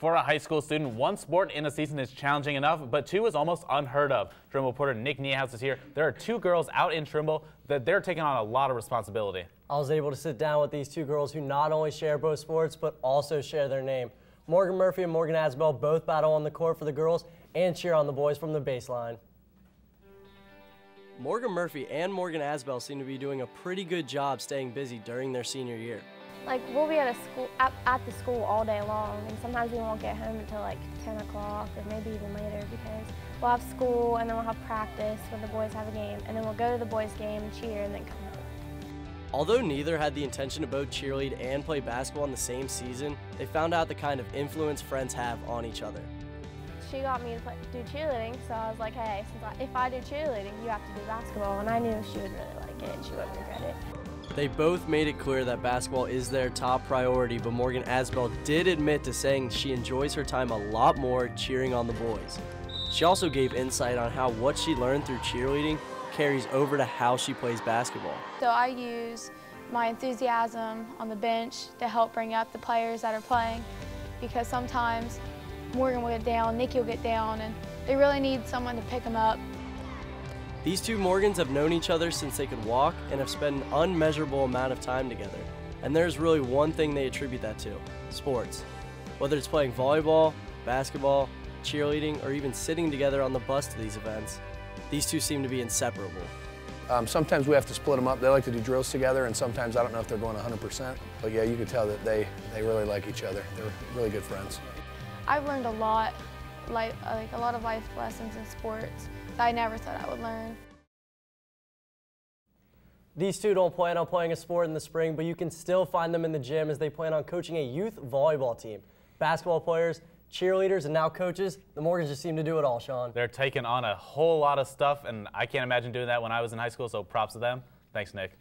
For a high school student, one sport in a season is challenging enough, but two is almost unheard of. Trimble reporter Nick Niehaus is here. There are two girls out in Trimble that they're taking on a lot of responsibility. I was able to sit down with these two girls who not only share both sports, but also share their name. Morgan Murphy and Morgan Azbell both battle on the court for the girls and cheer on the boys from the baseline. Morgan Murphy and Morgan Azbell seem to be doing a pretty good job staying busy during their senior year. Like, we'll be at the school all day long, and sometimes we won't get home until like 10 o'clock or maybe even later, because we'll have school and then we'll have practice when the boys have a game, and then we'll go to the boys' game and cheer and then come home. Although neither had the intention to both cheerlead and play basketball in the same season, they found out the kind of influence friends have on each other. She got me to do cheerleading, so I was like, hey, if I do cheerleading, you have to do basketball, and I knew she would really like it and she wouldn't regret it. They both made it clear that basketball is their top priority, but Morgan Azbell did admit to saying she enjoys her time a lot more cheering on the boys. She also gave insight on how what she learned through cheerleading carries over to how she plays basketball. So I use my enthusiasm on the bench to help bring up the players that are playing, because sometimes Morgan will get down, Nikki will get down, and they really need someone to pick them up. These two Morgans have known each other since they could walk and have spent an unmeasurable amount of time together. And there's really one thing they attribute that to: sports. Whether it's playing volleyball, basketball, cheerleading, or even sitting together on the bus to these events, these two seem to be inseparable. Sometimes we have to split them up. They like to do drills together, and sometimes I don't know if they're going 100%. But yeah, you could tell that they really like each other. They're really good friends. I've learned a lot, like a lot of life lessons in sports that I never thought I would learn. These two don't plan on playing a sport in the spring, but you can still find them in the gym as they plan on coaching a youth volleyball team. Basketball players, cheerleaders, and now coaches, the Morgans just seem to do it all, Sean. They're taking on a whole lot of stuff, and I can't imagine doing that when I was in high school, so props to them. Thanks, Nick.